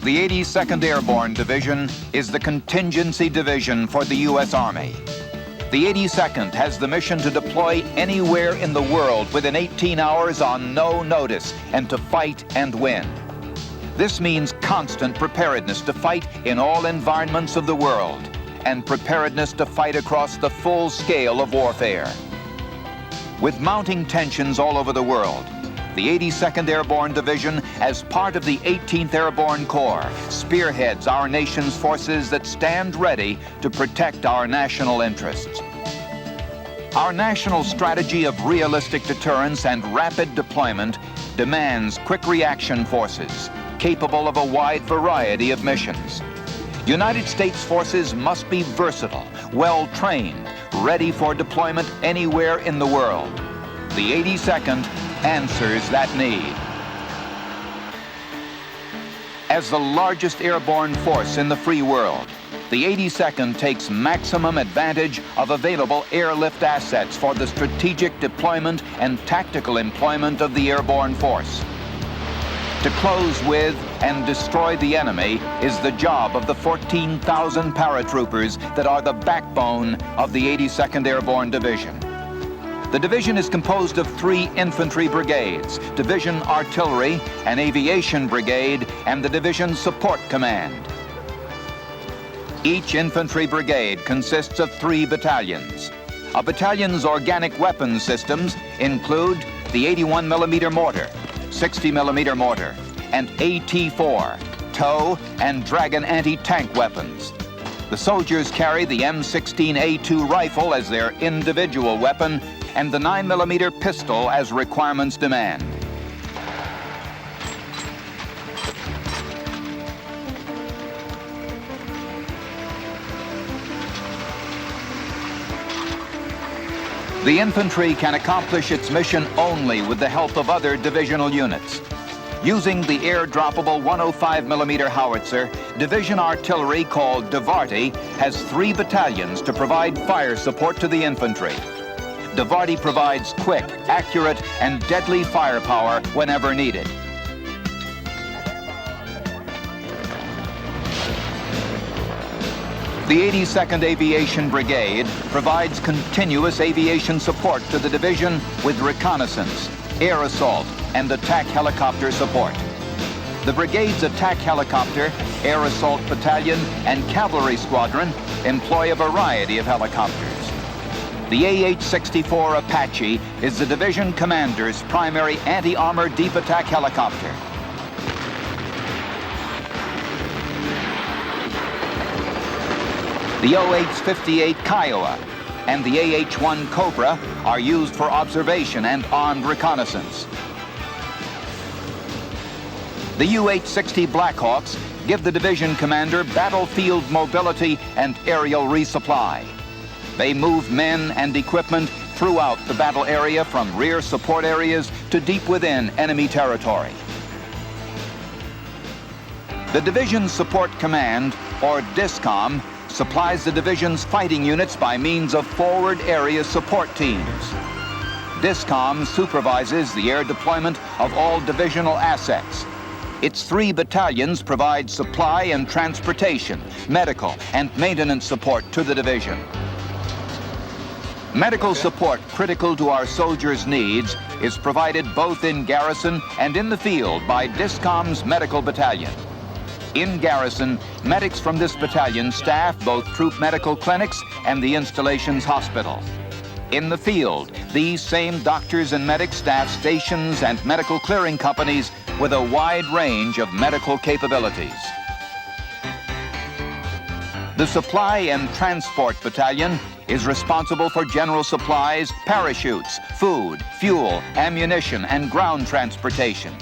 The 82nd Airborne Division is the contingency division for the U.S. Army. The 82nd has the mission to deploy anywhere in the world within 18 hours on no notice and to fight and win. This means constant preparedness to fight in all environments of the world and preparedness to fight across the full scale of warfare. With mounting tensions all over the world, the 82nd Airborne Division, as part of the 18th Airborne Corps, spearheads our nation's forces that stand ready to protect our national interests. Our national strategy of realistic deterrence and rapid deployment demands quick reaction forces capable of a wide variety of missions. United States forces must be versatile, well-trained, ready for deployment anywhere in the world. The 82nd answers that need. As the largest airborne force in the free world, the 82nd takes maximum advantage of available airlift assets for the strategic deployment and tactical employment of the airborne force. To close with and destroy the enemy is the job of the 14,000 paratroopers that are the backbone of the 82nd Airborne Division. The division is composed of 3 infantry brigades, Division Artillery, an aviation brigade, and the Division Support Command. Each infantry brigade consists of 3 battalions. A battalion's organic weapons systems include the 81mm mortar, 60mm mortar, and AT-4, TOW, and Dragon anti-tank weapons. The soldiers carry the M16A2 rifle as their individual weapon and the 9mm pistol as requirements demand. The infantry can accomplish its mission only with the help of other divisional units. Using the air-droppable 105mm howitzer, Division Artillery, called DIVARTY, has 3 battalions to provide fire support to the infantry. DIVARTY provides quick, accurate, and deadly firepower whenever needed. The 82nd Aviation Brigade provides continuous aviation support to the division with reconnaissance, air assault, and attack helicopter support. The brigade's attack helicopter, air assault battalion, and cavalry squadron employ a variety of helicopters. The AH-64 Apache is the division commander's primary anti-armor deep attack helicopter. The OH-58 Kiowa and the AH-1 Cobra are used for observation and armed reconnaissance. The UH-60 Blackhawks give the division commander battlefield mobility and aerial resupply. They move men and equipment throughout the battle area from rear support areas to deep within enemy territory. The Division Support Command, or DISCOM, supplies the division's fighting units by means of forward area support teams. DISCOM supervises the air deployment of all divisional assets. Its 3 battalions provide supply and transportation, medical, and maintenance support to the division. Medical support critical to our soldiers' needs is provided both in garrison and in the field by DISCOM's medical battalion. In garrison, medics from this battalion staff both troop medical clinics and the installation's hospital. In the field, these same doctors and medics staff stations and medical clearing companies with a wide range of medical capabilities. The Supply and Transport Battalion is responsible for general supplies, parachutes, food, fuel, ammunition, and ground transportation.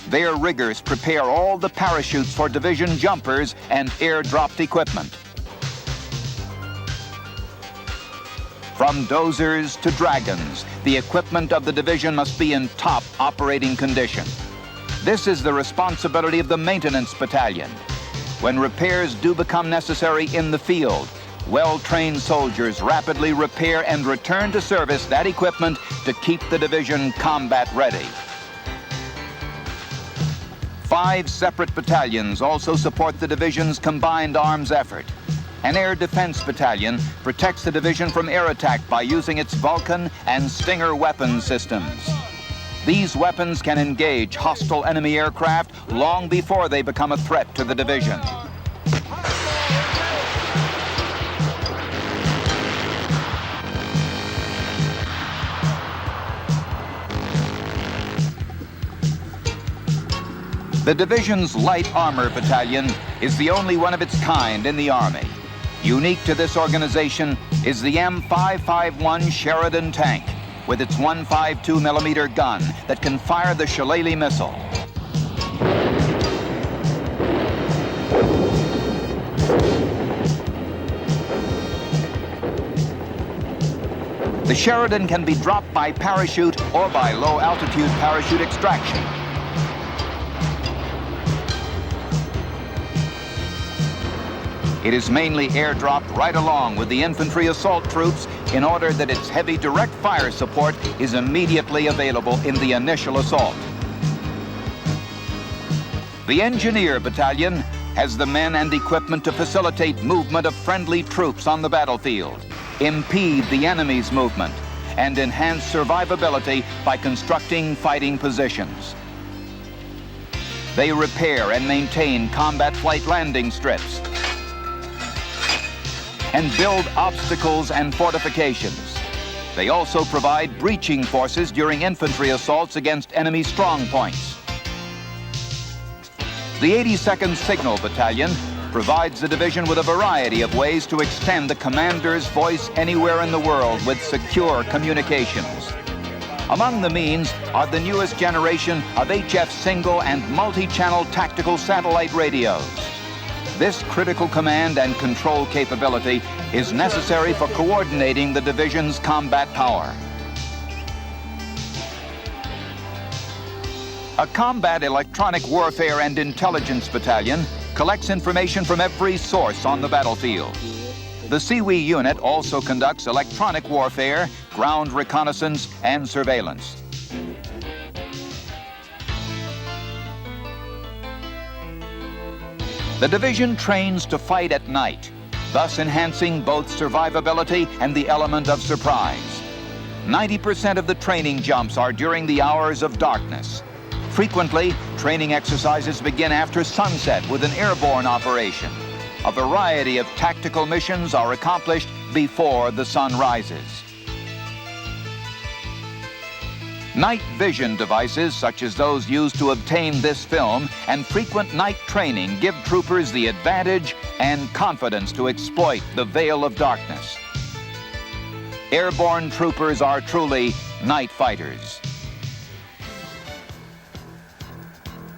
Their riggers prepare all the parachutes for division jumpers and air-dropped equipment. From dozers to Dragons, the equipment of the division must be in top operating condition. This is the responsibility of the Maintenance Battalion. When repairs do become necessary in the field, well-trained soldiers rapidly repair and return to service that equipment to keep the division combat ready. 5 separate battalions also support the division's combined arms effort. An air defense battalion protects the division from air attack by using its Vulcan and Stinger weapon systems. These weapons can engage hostile enemy aircraft long before they become a threat to the division. The division's light armor battalion is the only one of its kind in the Army. Unique to this organization is the M551 Sheridan tank with its 152mm gun that can fire the Shillelagh missile. The Sheridan can be dropped by parachute or by low-altitude parachute extraction. It is mainly airdropped right along with the infantry assault troops in order that its heavy direct fire support is immediately available in the initial assault. The Engineer Battalion has the men and equipment to facilitate movement of friendly troops on the battlefield, impede the enemy's movement, and enhance survivability by constructing fighting positions. They repair and maintain combat flight landing strips and build obstacles and fortifications. They also provide breaching forces during infantry assaults against enemy strong points. The 82nd Signal Battalion provides the division with a variety of ways to extend the commander's voice anywhere in the world with secure communications. Among the means are the newest generation of HF single and multi-channel tactical satellite radios. This critical command and control capability is necessary for coordinating the division's combat power. A combat electronic warfare and intelligence battalion collects information from every source on the battlefield. The CWE unit also conducts electronic warfare, ground reconnaissance, and surveillance. The division trains to fight at night, thus enhancing both survivability and the element of surprise. 90% of the training jumps are during the hours of darkness. Frequently, training exercises begin after sunset with an airborne operation. A variety of tactical missions are accomplished before the sun rises. Night vision devices, such as those used to obtain this film, and frequent night training give troopers the advantage and confidence to exploit the veil of darkness. Airborne troopers are truly night fighters.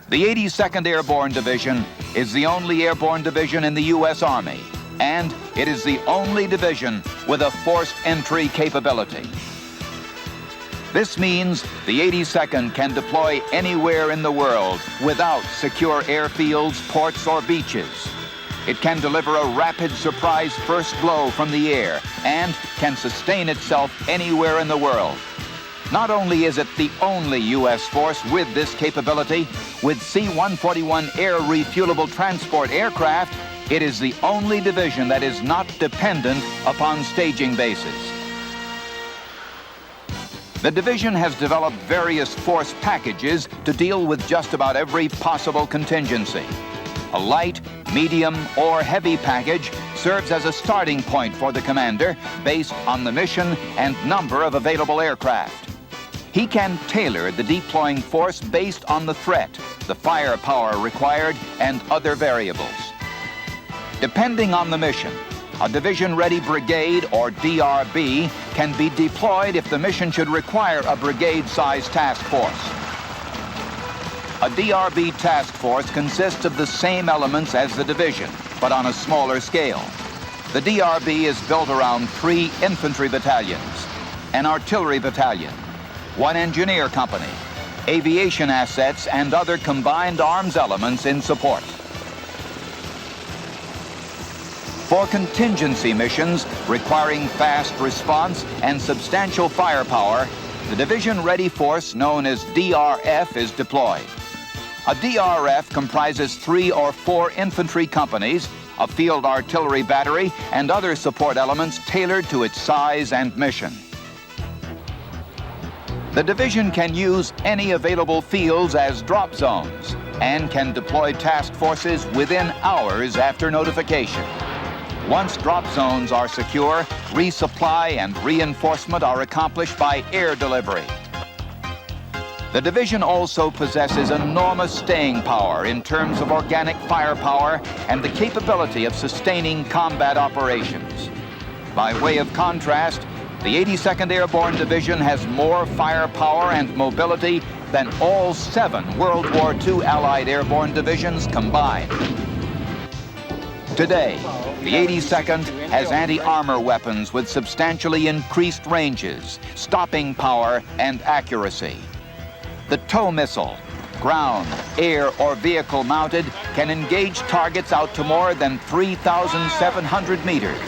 The 82nd Airborne Division is the only airborne division in the U.S. Army, and it is the only division with a forced entry capability. This means the 82nd can deploy anywhere in the world without secure airfields, ports, or beaches. It can deliver a rapid surprise first blow from the air and can sustain itself anywhere in the world. Not only is it the only U.S. force with this capability, with C-141 air refuelable transport aircraft, it is the only division that is not dependent upon staging bases. The division has developed various force packages to deal with just about every possible contingency. A light, medium, or heavy package serves as a starting point for the commander based on the mission and number of available aircraft. He can tailor the deploying force based on the threat, the firepower required, and other variables. Depending on the mission, a division-ready brigade, or DRB, can be deployed if the mission should require a brigade-sized task force. A DRB task force consists of the same elements as the division, but on a smaller scale. The DRB is built around 3 infantry battalions, an artillery battalion, 1 engineer company, aviation assets, and other combined arms elements in support. For contingency missions requiring fast response and substantial firepower, the division-ready force known as DRF is deployed. A DRF comprises 3 or 4 infantry companies, a field artillery battery, and other support elements tailored to its size and mission. The division can use any available fields as drop zones and can deploy task forces within hours after notification. Once drop zones are secure, resupply and reinforcement are accomplished by air delivery. The division also possesses enormous staying power in terms of organic firepower and the capability of sustaining combat operations. By way of contrast, the 82nd Airborne Division has more firepower and mobility than all 7 World War II Allied airborne divisions combined. Today, the 82nd has anti-armor weapons with substantially increased ranges, stopping power, and accuracy. The TOW missile, ground, air, or vehicle mounted, can engage targets out to more than 3,700 meters.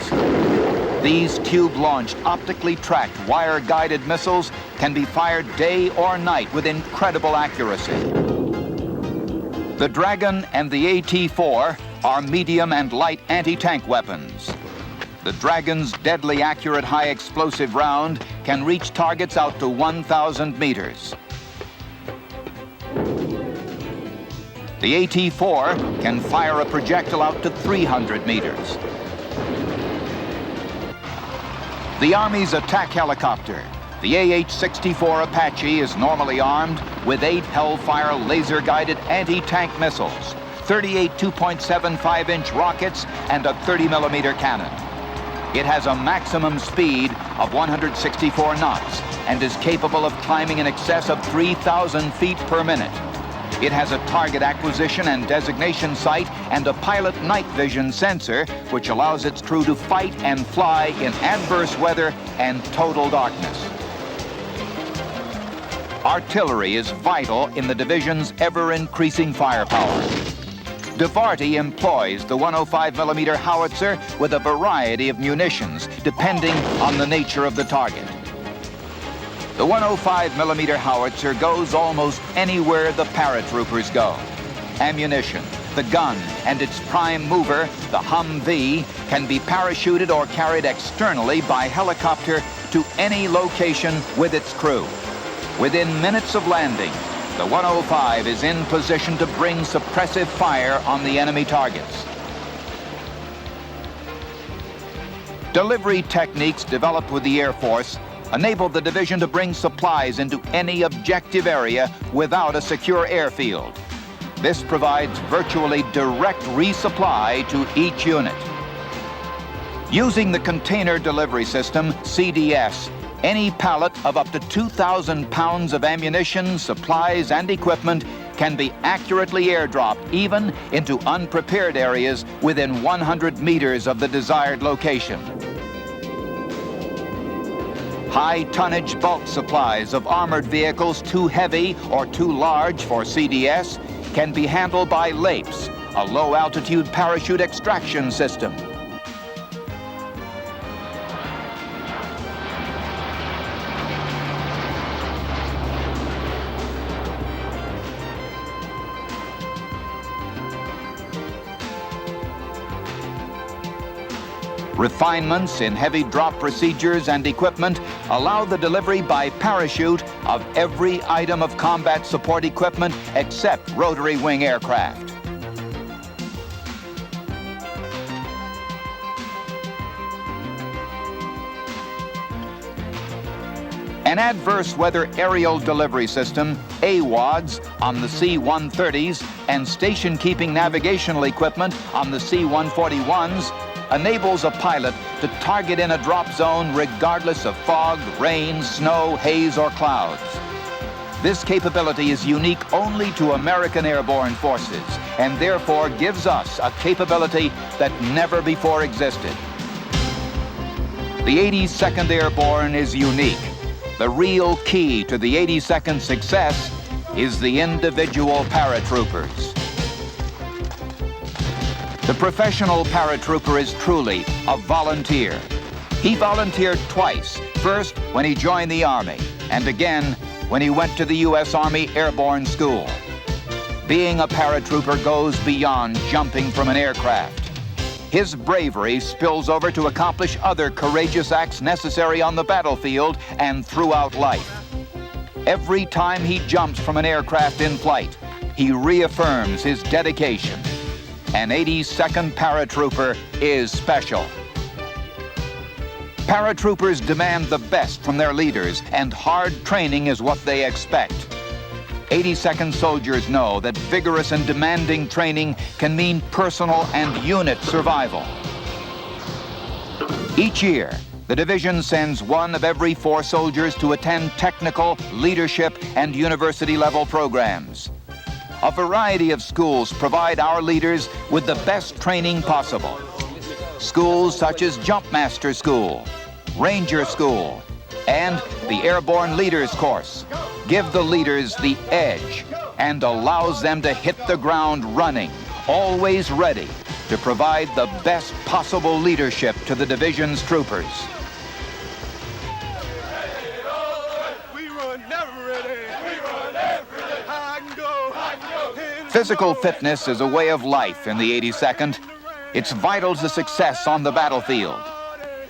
These tube-launched, optically tracked, wire-guided missiles can be fired day or night with incredible accuracy. The Dragon and the AT-4 are medium and light anti-tank weapons. The Dragon's deadly accurate high-explosive round can reach targets out to 1,000 meters. The AT-4 can fire a projectile out to 300 meters. The Army's attack helicopter, the AH-64 Apache, is normally armed with 8 Hellfire laser-guided anti-tank missiles, 38 2.75-inch rockets, and a 30-millimeter cannon. It has a maximum speed of 164 knots and is capable of climbing in excess of 3,000 feet per minute. It has a target acquisition and designation sight and a pilot night vision sensor, which allows its crew to fight and fly in adverse weather and total darkness. Artillery is vital in the division's ever-increasing firepower. DeVarty employs the 105mm howitzer with a variety of munitions, depending on the nature of the target. The 105mm howitzer goes almost anywhere the paratroopers go. Ammunition, the gun, and its prime mover, the Humvee, can be parachuted or carried externally by helicopter to any location with its crew. Within minutes of landing, the 105 is in position to bring suppressive fire on the enemy targets. Delivery techniques developed with the Air Force enabled the division to bring supplies into any objective area without a secure airfield. This provides virtually direct resupply to each unit. Using the Container Delivery System, CDS, any pallet of up to 2,000 pounds of ammunition, supplies, and equipment can be accurately airdropped even into unprepared areas within 100 meters of the desired location. High-tonnage bulk supplies of armored vehicles too heavy or too large for CDS can be handled by LAPS, a low-altitude parachute extraction system. Refinements in heavy drop procedures and equipment allow the delivery by parachute of every item of combat support equipment except rotary wing aircraft. An adverse weather aerial delivery system, AWADS, on the C-130s and station-keeping navigational equipment on the C-141s enables a pilot to target in a drop zone regardless of fog, rain, snow, haze, or clouds. This capability is unique only to American airborne forces and therefore gives us a capability that never before existed. The 82nd Airborne is unique. The real key to the 82nd success is the individual paratroopers. The professional paratrooper is truly a volunteer. He volunteered twice, first when he joined the Army, and again when he went to the U.S. Army Airborne School. Being a paratrooper goes beyond jumping from an aircraft. His bravery spills over to accomplish other courageous acts necessary on the battlefield and throughout life. Every time he jumps from an aircraft in flight, he reaffirms his dedication. An 82nd paratrooper is special. Paratroopers demand the best from their leaders, and hard training is what they expect. 82nd soldiers know that vigorous and demanding training can mean personal and unit survival. Each year, the division sends one of every 4 soldiers to attend technical, leadership, and university-level programs. A variety of schools provide our leaders with the best training possible. Schools such as Jumpmaster School, Ranger School, and the Airborne Leaders Course give the leaders the edge and allows them to hit the ground running, always ready to provide the best possible leadership to the division's troopers. Physical fitness is a way of life in the 82nd. It's vital to success on the battlefield.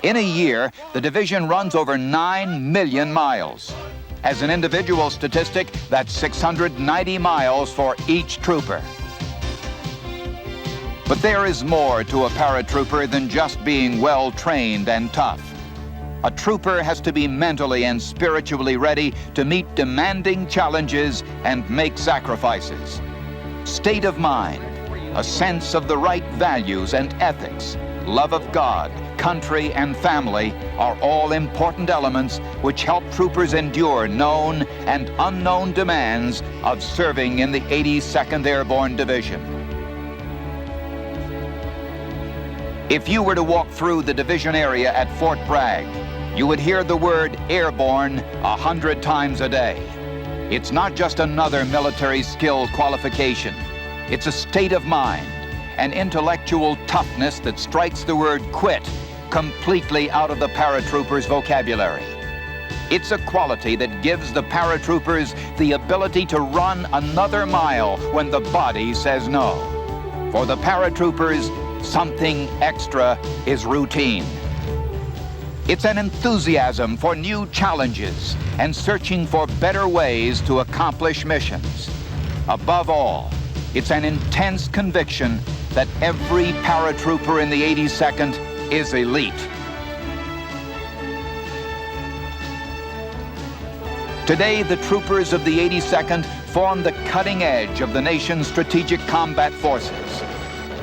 In a year, the division runs over 9 million miles. As an individual statistic, that's 690 miles for each trooper. But there is more to a paratrooper than just being well-trained and tough. A trooper has to be mentally and spiritually ready to meet demanding challenges and make sacrifices. State of mind, a sense of the right values and ethics, love of God, country, and family are all important elements which help troopers endure known and unknown demands of serving in the 82nd Airborne Division. If you were to walk through the division area at Fort Bragg, you would hear the word airborne 100 times a day. It's not just another military skill qualification. It's a state of mind, an intellectual toughness that strikes the word quit completely out of the paratroopers' vocabulary. It's a quality that gives the paratroopers the ability to run another mile when the body says no. For the paratroopers, something extra is routine. It's an enthusiasm for new challenges and searching for better ways to accomplish missions. Above all, it's an intense conviction that every paratrooper in the 82nd is elite. Today, the troopers of the 82nd form the cutting edge of the nation's strategic combat forces.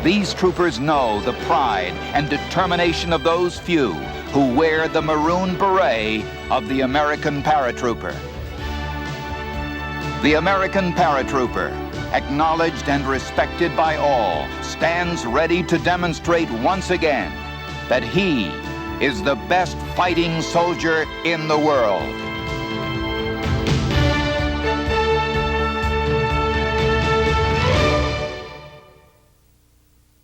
These troopers know the pride and determination of those few who wear the maroon beret of the American paratrooper. The American paratrooper, acknowledged and respected by all, stands ready to demonstrate once again that he is the best fighting soldier in the world.